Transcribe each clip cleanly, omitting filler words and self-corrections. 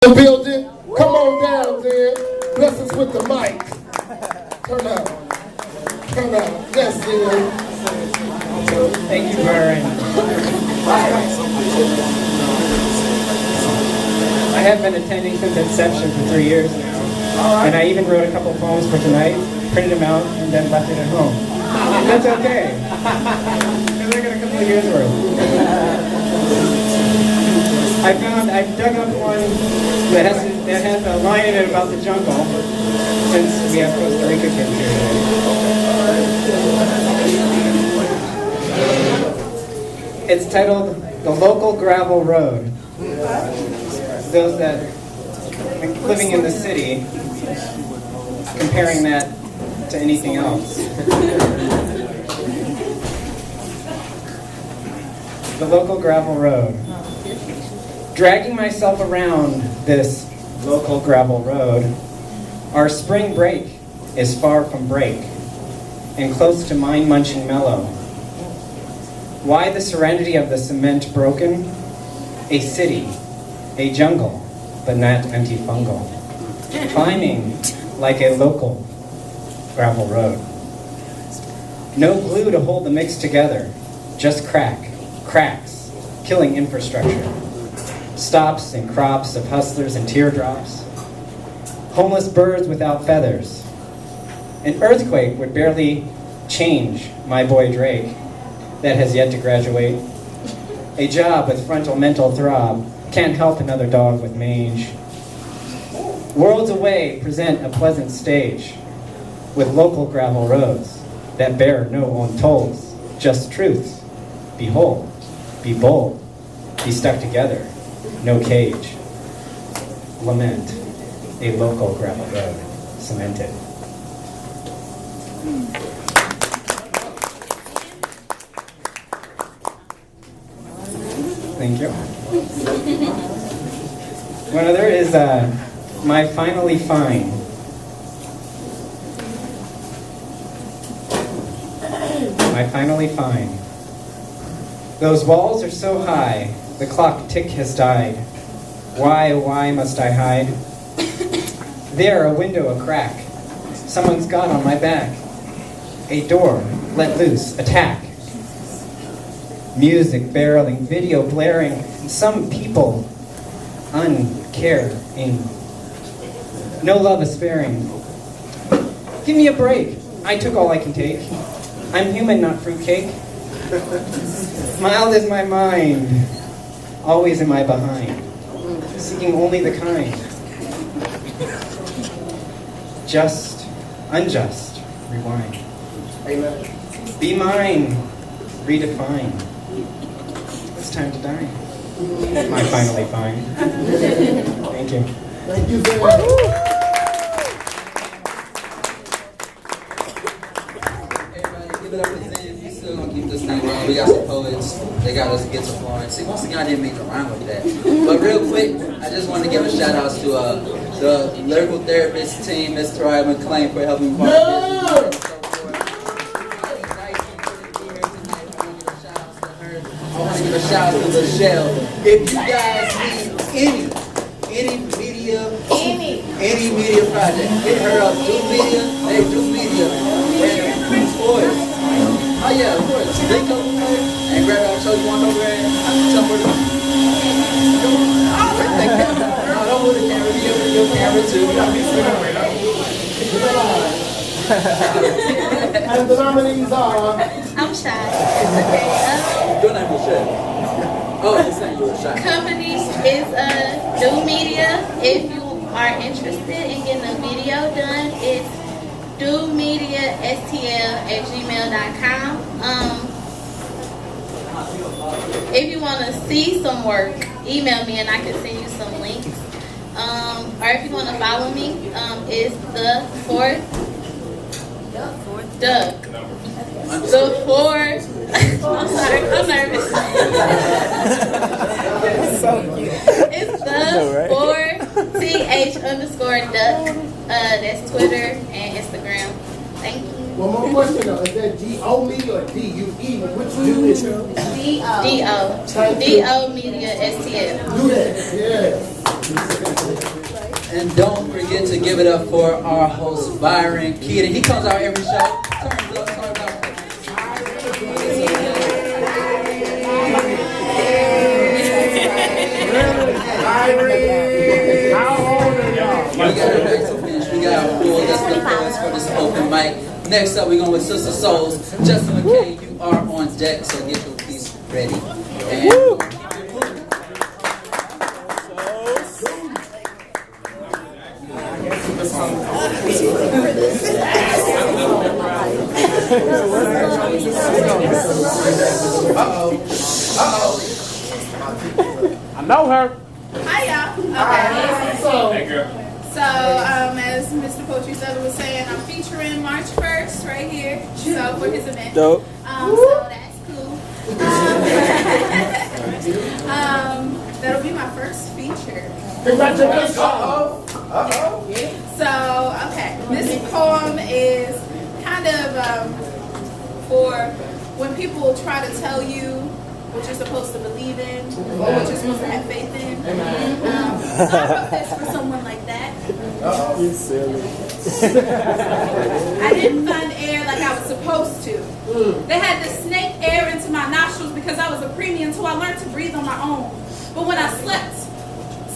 Building, come on down there. Bless us with the mic. Turn up. Turn up. Yes, dear. Thank you, Byron. I have been attending since inception for 3 years now. And I even wrote a couple poems for tonight, printed them out, and then left it at home. That's okay. Because I got a couple of years worth. I've dug up one that has a line in it about the jungle, since we have Costa Rica kids here today. It's titled "The Local Gravel Road." Those that living in the city, comparing that to anything else. The local gravel road. Dragging myself around this local gravel road, our spring break is far from break and close to mind-munching mellow. Why the serenity of the cement broken? A city, a jungle, but not antifungal. Climbing like a local gravel road. No glue to hold the mix together, just cracks, killing infrastructure. Stops and crops of hustlers and teardrops. Homeless birds without feathers. An earthquake would barely change my boy Drake that has yet to graduate. A job with frontal mental throb can't help another dog with mange. Worlds away present a pleasant stage with local gravel roads that bear no untolds, just truths. Behold, be bold, be stuck together. No cage. Lament, a local gravel road, cemented. Thank you. One other is My Finally Fine. My Finally Fine. Those walls are so high, the clock tick has died. Why, oh why must I hide? There, a window, a crack. Someone's got on my back. A door, let loose, attack. Music barreling, video blaring. Some people uncaring. No love is sparing. Give me a break. I took all I can take. I'm human, not fruitcake. Mild is my mind. Always am I behind, seeking only the kind. Just, unjust, rewind. Amen. Be mine, redefine. It's time to die. My finally fine. Thank you. Thank you very much. We got some poets, they got us get some flowing. See, once again, I didn't make a rhyme with that. But real quick, I just wanted to give a shout out to the Lyrical Therapist team, Ms. Tariah McClain, for helping me part of this. I want to give a shout out to Michelle. If you guys need any media project, hit her up. Do media. And Prince Boys. Oh yeah, of course. Link over there and grab our show you want over there and tell her to come on. No, don't move the camera. Your camera too. And the nominees are... I'm shy. Your name is Shay. Oh, it's not you were shy. Company is New Media. If you are interested in getting a video done, it's domediastl@gmail.com. If you want to see some work, email me and I can send you some links. Or if you want to follow me, it's the fourth. I'm sorry, I'm nervous. It's the 4th_duck. That's Twitter and Instagram. Thank you. One more question though. Is that D-O-me or D-U-E? Which do is it? D-O. D-O Media STL. Do that, yeah. And don't forget to give it up for our host, Byron Keaton. He comes out every show. Turns up, turns up. We got a nice to finish. We got a full list of points for this open mic. Next up, we're going with Sister Souls. Justin McKay, you are on deck, so get your piece ready. And I know her. Hi, y'all. Okay. So, as Mr. Poetry Seller was saying, I'm featuring March 1st right here. So, for his event. Dope. So that's cool. That'll be my first feature. Congratulations. So, okay. This poem is kind of for when people try to tell you what you're supposed to believe in or what you're supposed to have faith in. So I wrote this for someone like that. You silly. I didn't find air like I was supposed to. They had to snake air into my nostrils because I was a preemie, so I learned to breathe on my own. But when I slept,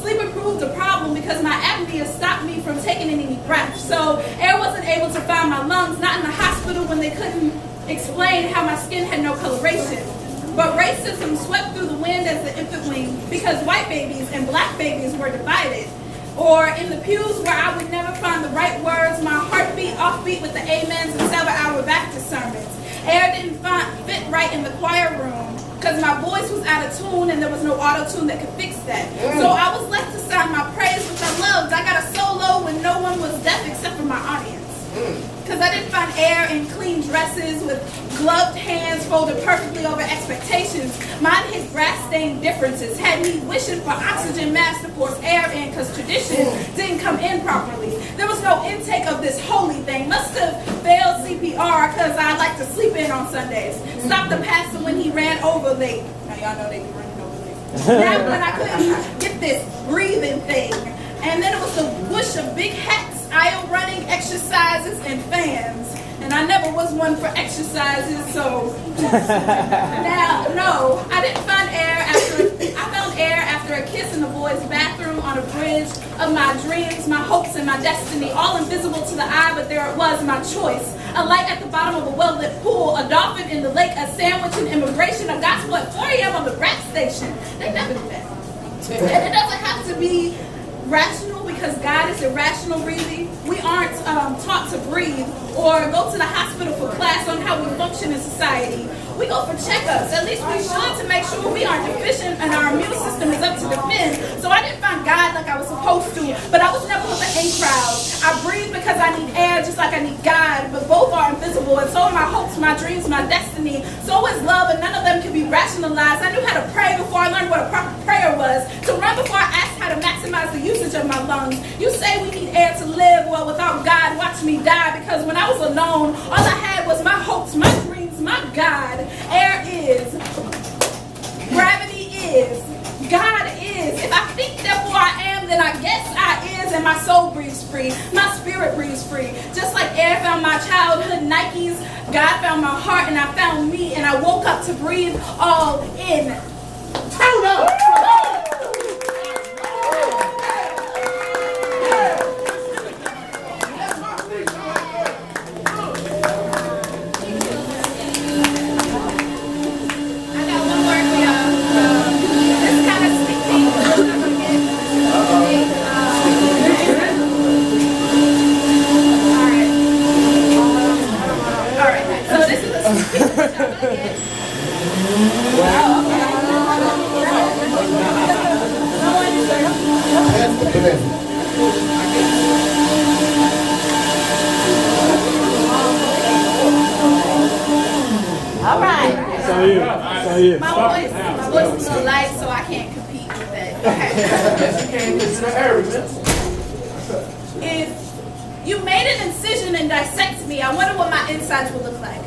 sleeping proved a problem because my apnea stopped me from taking in any breath. So air wasn't able to find my lungs, not in the hospital when they couldn't explain how my skin had no coloration. But racism swept through the wind as the infant wing because white babies and black babies were divided. Or in the pews where I would never find the right words, my heartbeat offbeat with the amens and 7-hour Baptist sermons. Air didn't fit right in the choir room because my voice was out of tune and there was no auto-tune that could fix that. So I was left to sound my praise, which I loved. I got a solo when no one was deaf except for my audience. Because I didn't find air in clean dresses with gloved hands folded perfectly over expectations. Mine hid grass-stained differences, had me wishing for oxygen masks to force air in because tradition didn't come in properly. There was no intake of this holy thing. Must have failed CPR because I like to sleep in on Sundays. Stopped the pastor when he ran over late. Now y'all know they be running over late. Now when I couldn't get this breathing thing. And then it was the whoosh of big hats, aisle running, exercises, and fans. And I never was one for exercises, so now, no, I didn't find air I found air after a kiss in the boys' bathroom on a bridge of my dreams, my hopes, and my destiny, all invisible to the eye, but there it was, my choice. A light at the bottom of a well-lit pool, a dolphin in the lake, a sandwich in immigration, a gospel at 4 a.m. on the rap station. They never do that. And it doesn't have to be rational because God is irrational breathing. We aren't taught to breathe or go to the hospital for class on how we function in society. We go for checkups. At least we should to make sure we aren't deficient and our immune system is up to defend. So I didn't find God like I was supposed to, but I was never with the in crowd. I breathe because I need air just like I need God, but both are invisible, and so are my hopes, my dreams, my destiny. So is love, and none of them can be rationalized. I knew how to pray before I learned what a proper prayer was, to run before I asked how to maximize the usage of my lungs. You say we need air to live, well, without God, watch me die, because when I was alone, all I had was my hopes, my dreams, my God. Air is, gravity is, God is. If I think therefore I am, then I guess I is, and my soul breathes free, my spirit breathes free. Just like air found my childhood Nikes, God found my heart, and I found me, and I woke up to breathe all in. Turn up! All right. My voice is a little light, so I can't compete with that. Okay. If you made an incision and dissected me, I wonder what my insides would look like.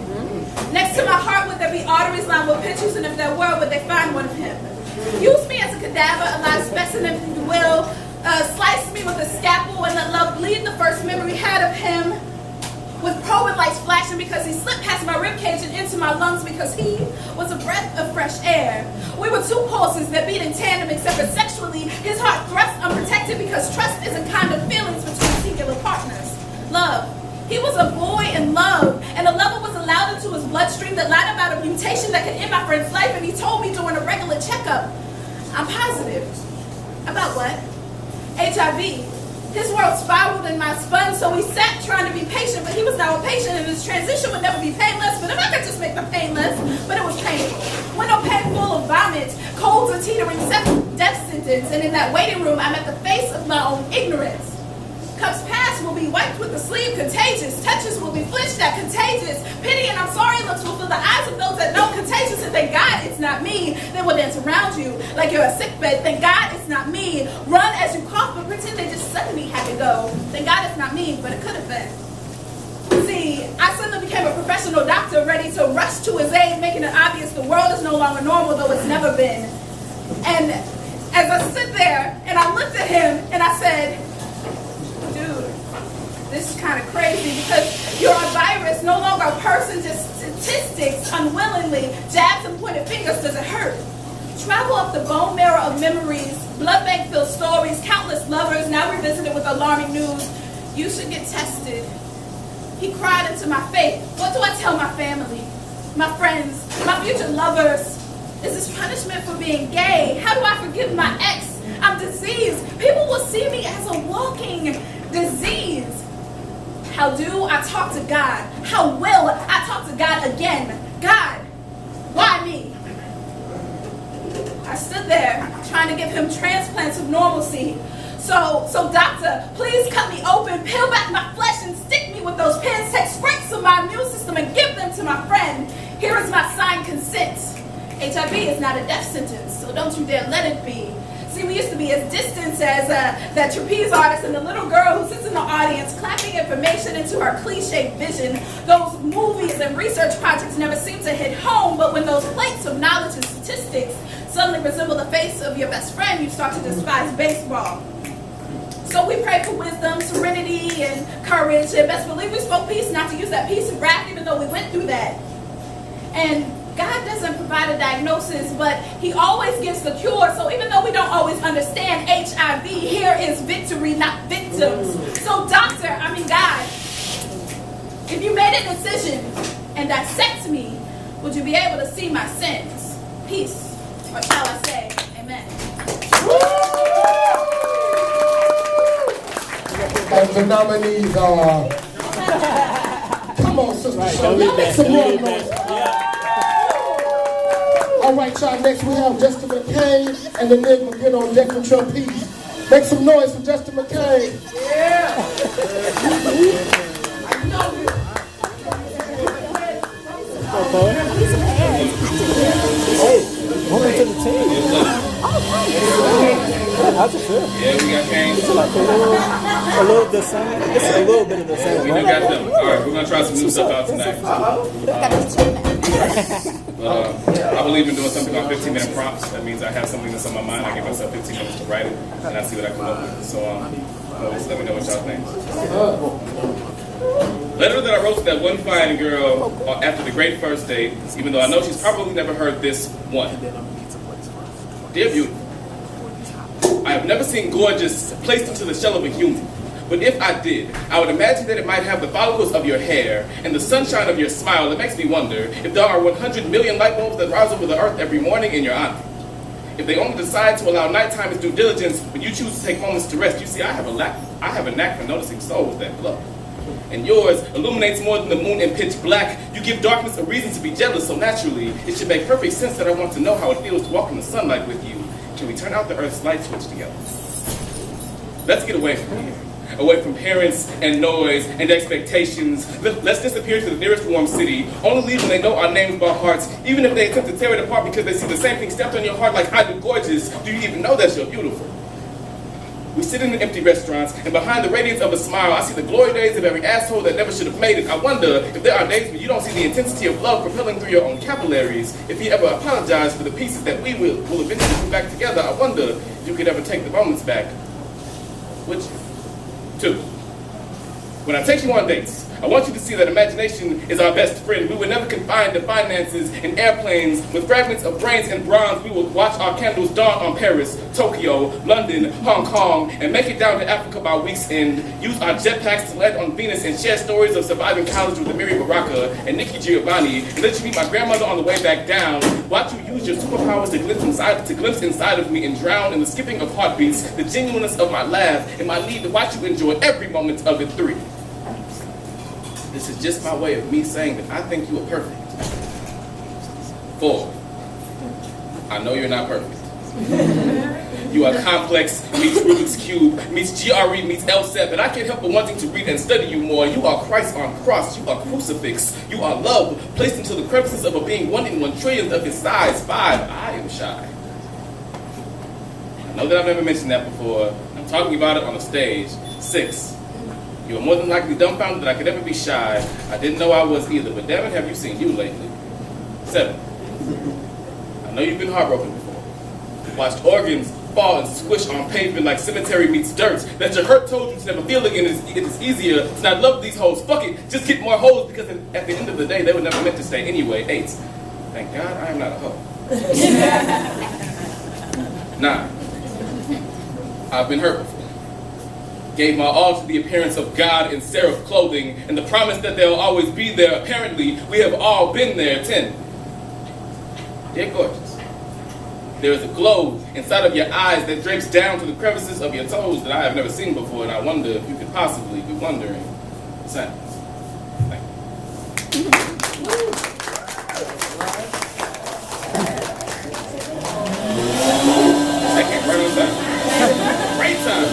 Next to my heart, would there be arteries lined with pictures? And if there were, would they find one of him? Use me as a cadaver, a live specimen, if you will, sliced me with a scalpel and let love bleed. The first memory had of him with probing lights flashing because he slipped past my ribcage and into my lungs because he was a breath of fresh air. We were two pulses that beat in tandem, except for sexually, his heart thrust unprotected because trust isn't kind of feelings between singular partners. Love. He was a boy in love, and a lover was allowed into his bloodstream that lied about a mutation that could end my friend's life, and he told me during a regular checkup, I'm positive. About what? HIV. His world spiraled in my spine, so he sat trying to be patient, but he was now impatient, and his transition would never be painless. But if I could just make the pain less, but it was painful. When no pain full of vomit, colds a teetering death sentence, and in that waiting room, I met the face of my own ignorance. Cups past will be wiped with the sleeve, contagious. Touches will be flinched at, contagious. Pity and I'm sorry looks will fill the eyes of those that know, contagious. And thank God it's not me. They will dance around you like you're a sick bed. Thank God it's not me. Run as you cough, but pretend they just suddenly had to go. Thank God it's not me, but it could have been. See, I suddenly became a professional doctor ready to rush to his aid, making it obvious the world is no longer normal, though it's never been. And as I stood there and I looked at him and I said, dude, this is kind of crazy because you're a virus, no longer a person, just statistics, unwillingly, jabs and pointed fingers, does it hurt? Travel up the bone marrow of memories, blood bank filled stories, countless lovers, now revisited with alarming news. You should get tested. He cried into my faith. What do I tell my family, my friends, my future lovers? Is this punishment for being gay? How do I forgive my ex? I'm diseased. People will see me as a walking disease. How do I talk to God? How will I talk to God again? God, why me? I stood there trying to give him transplants of normalcy. So doctor, please cut me open, peel back my flesh and stick me with those pins, take scrapes of my immune system and give them to my friend. Here is my signed consent. HIV is not a death sentence, so don't you dare let it be. See, we used to be as distant as that trapeze artist and the little girl who sits in the audience clapping information into her cliche vision. Those movies and research projects never seem to hit home, but when those plates of knowledge and statistics suddenly resemble the face of your best friend, you start to despise baseball. So we pray for wisdom, serenity, and courage, and best believe we spoke peace, not to use that peace of wrath, even though we went through that. And God doesn't provide a diagnosis, but he always gives the cure. So even though we don't always understand HIV, here is victory, not victims. So God, if you made a decision and dissect me, would you be able to see my sins? Peace, or shall I say, amen. And the nominees are, come on, Sister Shirley, y'all make some more noise. All right, y'all, next we have Justin McCain and the nigga will get on deck with your piece. Make some noise for Justin McCain. Yeah! Hey, welcome to the team. How's it feel? Yeah, we got Kane. It's like a little the same. It's a little bit of the same. We do got them. All right, we're gonna try some new stuff out tonight. I believe in doing something on 15-minute prompts. That means I have something that's on my mind. I give myself 15 minutes to write it, and I see what I come up with. So, just let me know what y'all think. Letter that I wrote to that one fine girl after the great first date, even though I know she's probably never heard this one. Dear beautiful, I have never seen gorgeous placed into the shell of a human. But if I did, I would imagine that it might have the follicles of your hair and the sunshine of your smile. It makes me wonder if there are 100 million light bulbs that rise over the earth every morning in your honor. If they only decide to allow nighttime as due diligence when you choose to take moments to rest. You see, I have a knack for noticing souls that glow. And yours illuminates more than the moon in pitch black. You give darkness a reason to be jealous, so naturally, it should make perfect sense that I want to know how it feels to walk in the sunlight with you. Can we turn out the Earth's light switch together? Let's get away from here. Away from parents and noise and expectations. Let's disappear to the nearest warm city. Only leave when they know our names by hearts. Even if they attempt to tear it apart because they see the same thing stamped on your heart like I do gorgeous. Do you even know that you're beautiful? We sit in empty restaurants, and behind the radiance of a smile, I see the glory days of every asshole that never should have made it. I wonder if there are days when you don't see the intensity of love propelling through your own capillaries. If you ever apologize for the pieces that we will eventually put back together, I wonder if you could ever take the moments back with you. 2, when I take you on dates, I want you to see that imagination is our best friend. We were never confined to finances and airplanes. With fragments of brains and bronze, we will watch our candles dawn on Paris, Tokyo, London, Hong Kong, and make it down to Africa by week's end. Use our jetpacks to land on Venus and share stories of surviving college with Amiri Baraka and Nikki Giovanni, and let you meet my grandmother on the way back down. Watch you use your superpowers to glimpse inside of me and drown in the skipping of heartbeats, the genuineness of my laugh, and my need to watch you enjoy every moment of it. 3, this is just my way of me saying that I think you are perfect. 4, I know you're not perfect. You are complex, meets Rubik's Cube, meets GRE, meets LSET, but I can't help but wanting to read and study you more. You are Christ on cross, you are crucifix, you are love, placed into the crevices of a being 1 in 1 trillion of his size. 5, I am shy. I know that I've never mentioned that before. I'm talking about it on the stage. 6, you are more than likely dumbfounded that I could ever be shy. I didn't know I was either, but damn it, have you seen you lately? 7, I know you've been heartbroken before. Watched organs fall and squish on pavement like cemetery meets dirt. That your hurt told you to never feel again. It's easier to not love these hoes. Fuck it, just get more hoes because at the end of the day, they were never meant to stay anyway. 8, thank God I am not a hoe. 9, I've been hurt before. Gave my all to the appearance of God in seraph clothing and the promise that they'll always be there. Apparently, we have all been there. 10, dear gorgeous, there is a glow inside of your eyes that drapes down to the crevices of your toes that I have never seen before, and I wonder if you could possibly be wondering the same. Thank you. Second, right on time. Great time.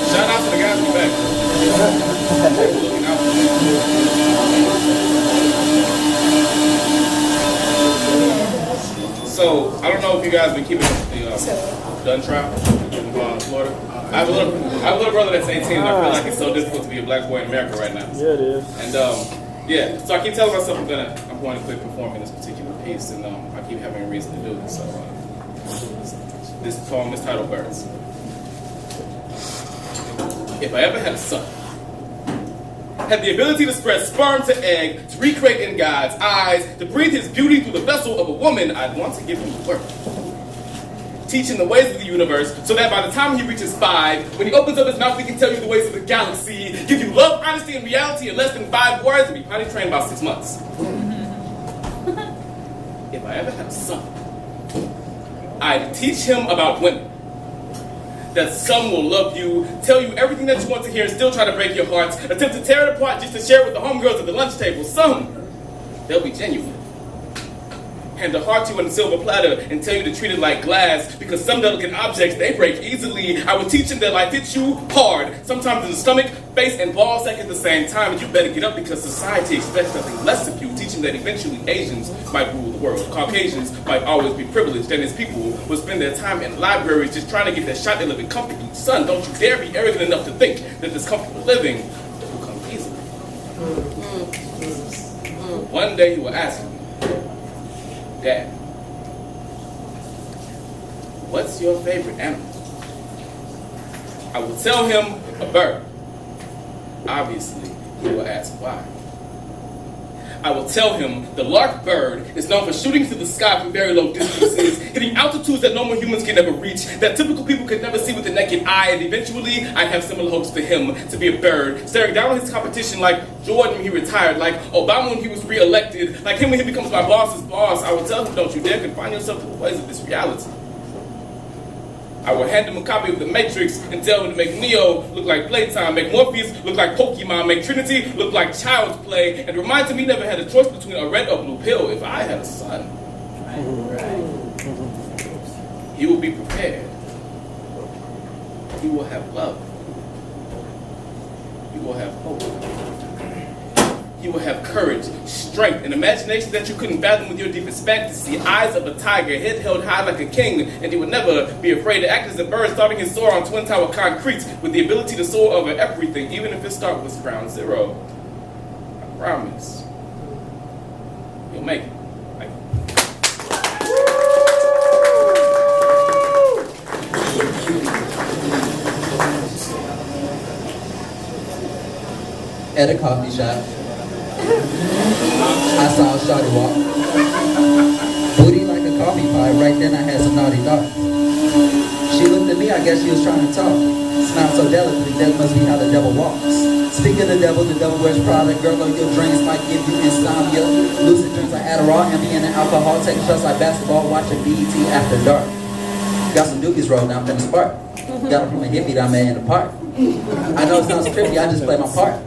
Shout out to the guys in the back. Looking out. So, I don't know if you guys have been keeping up with the gun trial in Florida. I have a little brother that's 18, and I feel like it's so difficult to be a black boy in America right now. Yeah, it is. And yeah, so I keep telling myself I'm going to quit performing this particular piece, and I keep having a reason to do it. So this poem is titled Birds. If I ever had a son, had the ability to spread sperm to egg, to recreate in God's eyes, to breathe his beauty through the vessel of a woman, I'd want to give him the word. Teach him the ways of the universe, so that by the time he reaches 5, when he opens up his mouth, he can tell you the ways of the galaxy, give you love, honesty, and reality in less than 5 words, and be potty trained about 6 months. If I ever had a son, I'd teach him about women. That some will love you, tell you everything that you want to hear, and still try to break your hearts, attempt to tear it apart just to share it with the homegirls at the lunch table. Some, they'll be genuine. Hand a heart to you on a silver platter and tell you to treat it like glass, because some delicate objects, they break easily. I would teach them that life hits you hard, sometimes in the stomach, face, and ball sack at the same time, and you better get up because society expects nothing less of you. Teach them that eventually Asians might rule the world. Caucasians might always be privileged, and his people will spend their time in libraries just trying to get that shot they live in comfortably. Son, don't you dare be arrogant enough to think that this comfortable living will come easily. One day he will ask me, Dad, what's your favorite animal? I will tell him a bird. Obviously, he will ask why. I will tell him the lark bird is known for shooting through the sky from very low distances, hitting altitudes that normal humans can never reach, that typical people could never see with the naked eye, and eventually I'd have similar hopes for him to be a bird, staring down on his competition like Jordan when he retired, like Obama when he was re-elected, like him when he becomes my boss's boss. I will tell him, don't you dare confine yourself to the ways of this reality. I will hand him a copy of The Matrix and tell him to make Neo look like playtime, make Morpheus look like Pokemon, make Trinity look like child's play, and remind him he never had a choice between a red or blue pill. If I had a son, he will be prepared. He will have love. He will have hope. He will have courage, strength, and imagination that you couldn't fathom with your deepest fantasy. Eyes of a tiger, head held high like a king, and he would never be afraid to act as a bird, starting his soar on Twin Tower concrete, with the ability to soar over everything, even if his start was ground zero. I promise. You'll make it. at a coffee shop. I saw a shawty walk. Booty like a coffee pot, right then I had some naughty thoughts. She looked at me, I guess she was trying to talk. Smiled so delicately, that must be how the devil walks. Speaking of the devil wears Prada. Girl, your dreams might give you insomnia. Lucid dreams like Adderall, Ambien and alcohol. Taking shots like basketball, watching BET after dark. Got some dookies rolled down from the spark. Got them from a hippie that I met in the park. I know it sounds trippy, I just play my part.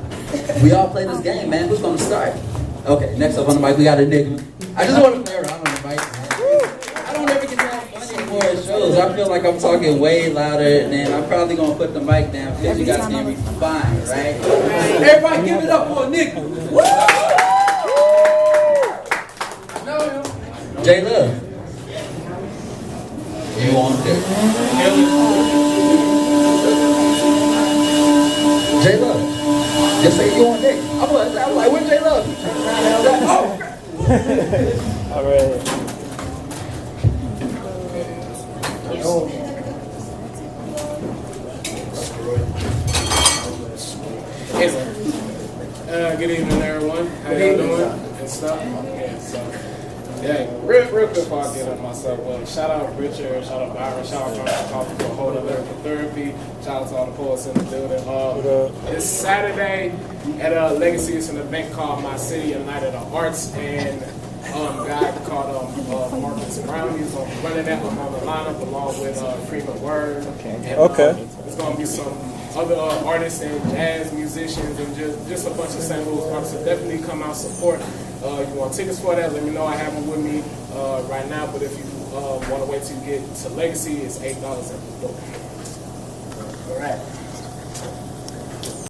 We all play this game, man. Who's gonna start? Okay, next up on the mic, we got Enigma. I just want to play around on the mic, man. I don't ever get that funny anymore at shows. I feel like I'm talking way louder, and I'm probably gonna put the mic down because you guys can hear me fine, right? Everybody give it up for Enigma. J Love. You on there? J Love. Just say you on deck. I'm like, where's J Love? Oh. All right. Good evening, everyone. How y'all doing and stuff? Yeah, so real quick before I get up myself. Well, shout out Richard, shout out Byron, shout out Chronicle Coffee for holding Lyrical Therapy. Shout out to all the poets in the building. This Saturday at Legacy, it's an event called My City, a Night of the Arts, and a guy called Marcus Brown. He's running that one on the lineup along with Freeman Word. And, there's going to be some other artists and jazz musicians and just a bunch of St. Louis artists. So definitely come out support. You want tickets for that, let me know. I have them with me right now, but if you want to wait till you get to Legacy, it's $8 at the door. All right.